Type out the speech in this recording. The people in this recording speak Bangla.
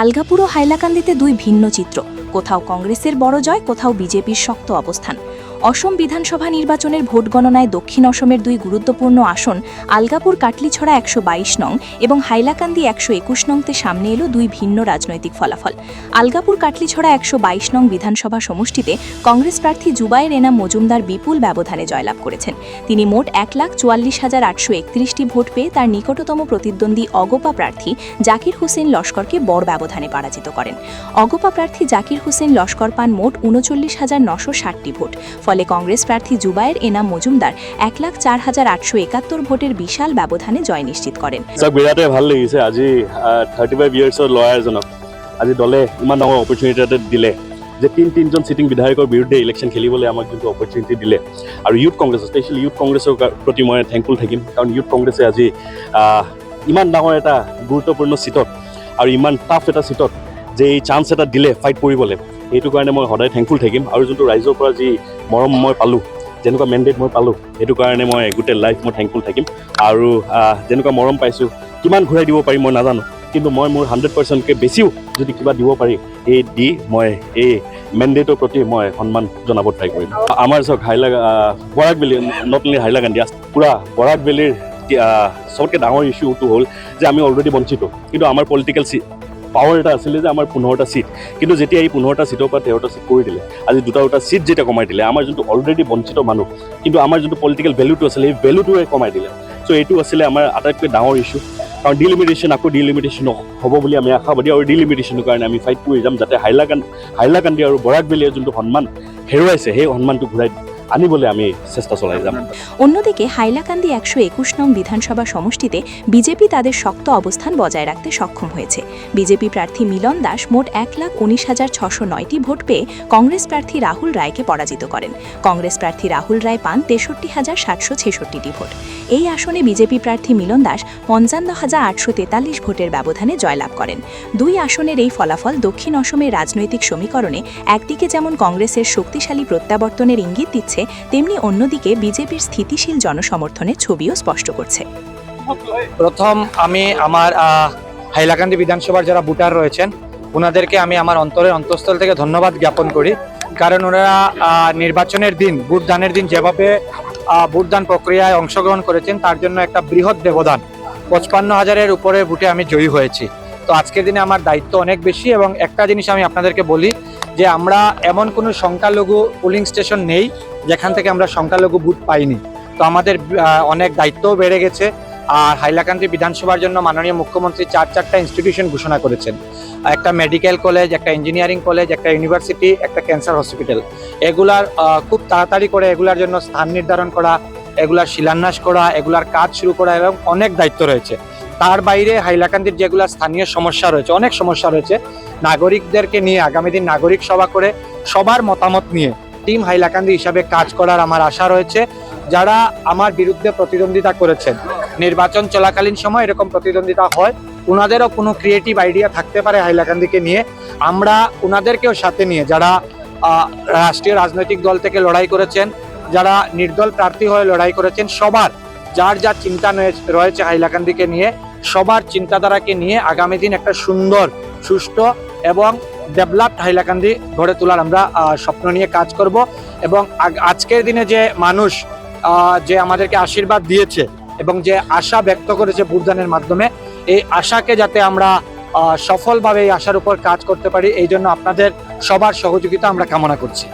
আলগাপুর ও হাইলাকান্দিতে দুই ভিন্ন চিত্র, কোথাও কংগ্রেসের বড় জয়, কোথাও বিজেপির শক্ত অবস্থান। অসম বিধানসভা নির্বাচনের ভোট গণনায় দক্ষিণ অসমের দুই গুরুত্বপূর্ণ আসন আলগাপুর কাটলিছড়া ১২২ নং এবং হাইলাকান্দি ১২১ নংতে সামনে এলো দুই ভিন্ন রাজনৈতিক ফলাফল। আলগাপুর কাটলিছড়া ১২২ নং বিধানসভা সমষ্টিতে কংগ্রেস প্রার্থী জুবায়ের এনাম মজুমদার বিপুল ব্যবধানে জয়লাভ করেছেন। তিনি মোট ১,৪৪,৮৩১টি ভোট পেয়ে তার নিকটতম প্রতিদ্বন্দ্বী অগপা প্রার্থী জাকির হোসেন লস্করকে বড় ব্যবধানে পরাজিত করেন। অগপা প্রার্থী জাকির হোসেন লস্কর পান মোট ৩৯,৯৬০টি ভোট। ফলে কংগ্রেস প্রার্থী জুবায়ের এনাম মজুমদার ১,০৪,৮৭১ ভোটের বিশাল ব্যবধানে জয় নিশ্চিত করেন। বিৰাটেই ভাল লাগিছে। আজি 35 ইয়াৰ্ছৰ ল'ৰা এজনক আজি দলে ইমান ডাঙৰ অপৰচুনিটি এটা দিলে যে তিনিজন চিটিং বিধায়কৰ বিৰুদ্ধে ইলেকশ্যন খেলিবলৈ আমাক যোনটো অপৰচুনিটি দিলে, আৰু ইউথ কংগ্ৰেছ, স্পেচিয়েলি ইউথ কংগ্ৰেছৰ প্ৰতি মই থেংকফুল থাকিম। কাৰণ ইউথ কংগ্ৰেছে আজি ইমান ডাঙৰ এটা গুৰুত্বপূৰ্ণ চিটত আৰু ইমান টাফ এটা চিটত যে এই চান্স এটা দিলে ফাইট কৰিবলৈ, সেইটো কাৰণে মই সদায় থেংকফুল থাকিম। আৰু যোনটো ৰাইজৰ পৰা যি মৰম মই পালোঁ, যেনেকুৱা মেণ্ডেট মই পালোঁ, সেইটো কাৰণে মই গোটেই লাইফ মই থেংকফুল থাকিম। আৰু যেনেকুৱা মৰম পাইছোঁ, কিমান ঘূৰাই দিব পাৰিম মই নাজানো, কিন্তু মই মোৰ 100%কৈ বেছিও যদি কিবা দিব পাৰি, এই দি মই এই মেণ্ডেটৰ প্ৰতি মই সন্মান জনাব ট্ৰাই কৰিম। আমাৰ চাওক Barak valley, not only Hailakandi, পূৰা বৰাক ভেলীৰ চবতকৈ ডাঙৰ ইছ্যুটো হ'ল যে আমি অলৰেডি বঞ্চিত, কিন্তু আমাৰ পলিটিকেল পাৱাৰ এটা আছিলে যে আমাৰ 15টা চিট, কিন্তু যেতিয়া এই 15টা চিটৰ পৰা 13টা চিট কৰি দিলে, আজি দুটা চিট যেতিয়া কমাই দিলে, আমাৰ যোনটো অলৰেডি বঞ্চিত মানুহ, কিন্তু আমাৰ যোনটো পলিটিকেল ভেলুটো আছিলে সেই ভেলুটোৱে কমাই দিলে। চ' এইটো আছিলে আমাৰ আটাইতকৈ ডাঙৰ ইছ্যু। কাৰণ ডিলিমিটেশ্যন হ'ব বুলি আমি আশাবাদী, আৰু ডিলিমিটেশ্যনৰ কাৰণে আমি ফাইট কৰি যাম, যাতে হাইলাকান্দি আৰু বৰাক ভেলীয়ে যোনটো সন্মান হেৰুৱাইছে সেই সন্মানটো ঘূৰাই আনিবলৈ আমি চেষ্টা চলাই যাম। অন্যদিকে হাইলাকান্দি ১২১ নং বিধানসভা সমষ্টিতে বিজেপি তাদের শক্ত অবস্থান বজায় রাখতে সক্ষম হয়েছে। বিজেপি প্রার্থী মিলন দাস মোট ১,১৯,৬০৯টি ভোট পেয়ে কংগ্রেস প্রার্থী রাহুল রায়কে পরাজিত করেন। কংগ্রেস প্রার্থী রাহুল রায় পান ৬৩,৭৬৬টি ভোট। এই আসনে বিজেপি প্রার্থী মিলন দাস ৫৫,৮৪৩ ভোটের ব্যবধানে জয়লাভ করেন। দুই আসনের এই ফলাফল দক্ষিণ অসমের রাজনৈতিক সমীকরণে একদিকে যেমন কংগ্রেসের শক্তিশালী প্রত্যাবর্তনের ইঙ্গিত দিচ্ছে, তেমনি অন্যদিকে বিজেপির স্থিতিশীল জনসমর্থনের ছবিও স্পষ্ট করছে। প্রথম আমি আমার হাইলাকান্দি বিধানসভার যারা ভোটার রয়েছেন ওনাদেরকে আমি আমার অন্তরের অন্তঃস্থল থেকে ধন্যবাদ জ্ঞাপন করি। কারণ ওনারা নির্বাচনের দিন, ভোটদানের দিন যেভাবে ভোটদান প্রক্রিয়ায় অংশগ্রহণ করেছেন, তার জন্য একটা বৃহৎ ব্যবধান, ৫৫,০০০-এর উপরে ভোটে আমি জয়ী হয়েছি। তো আজকের দিনে আমার দায়িত্ব অনেক বেশি, এবং একটা জিনিস আমি আপনাদেরকে বলি যে আমরা এমন কোনো সংখ্যালঘু পোলিং স্টেশন নেই যেখান থেকে আমরা সংখ্যালঘু ভোট পাইনি। তো আমাদের অনেক দায়িত্বও বেড়ে গেছে। আর হাইলাকান্দি বিধানসভার জন্য মাননীয় মুখ্যমন্ত্রী ৪টা ইনস্টিটিউশন ঘোষণা করেছেন, একটা মেডিকেল কলেজ, একটা ইঞ্জিনিয়ারিং কলেজ, একটা ইউনিভার্সিটি, একটা ক্যান্সার হসপিটাল। এগুলার খুব তাড়াতাড়ি করে এগুলার জন্য স্থান নির্ধারণ করা, এগুলার শিলান্যাস করা, এগুলার কাজ শুরু করা, এবং অনেক দায়িত্ব রয়েছে। তার বাইরে হাইলাকান্দির যেগুলো স্থানীয় সমস্যা রয়েছে, অনেক সমস্যা রয়েছে, নাগরিকদেরকে নিয়ে আগামী দিন নাগরিক সভা করে সবার মতামত নিয়ে টিম হাইলাকান্দি হিসাবে কাজ করার আমার আশা রয়েছে। যারা আমার বিরুদ্ধে প্রতিদ্বন্দ্বিতা করেছেন, নির্বাচন চলাকালীন সময় এরকম প্রতিদ্বন্দ্বিতা হয়, ওনাদেরও কোনো ক্রিয়েটিভ আইডিয়া থাকতে পারে হাইলাকান্দিকে নিয়ে, আমরা ওনাদেরকেও সাথে নিয়ে, যারা রাষ্ট্রীয় রাজনৈতিক দল থেকে লড়াই করেছেন, যারা নির্দল প্রার্থী হয়ে লড়াই করেছেন, সবার যার যা চিন্তা রয়েছে হাইলাকান্দিকে নিয়ে, সবার চিন্তাধারাকে নিয়ে আগামী দিন একটা সুন্দর, সুষ্ঠু এবং ডেভেলপড হাইলাকান্দি গড়ে তোলার আমরা স্বপ্ন নিয়ে কাজ করব। এবং আজকের দিনে যে মানুষ যে আমাদেরকে আশীর্বাদ দিয়েছে এবং যে আশা ব্যক্ত করেছে ভোটদানের মাধ্যমে, এই আশাকে যাতে আমরা সফলভাবে এই আশার উপর কাজ করতে পারি, এই জন্য আপনাদের সবার সহযোগিতা আমরা কামনা করছি।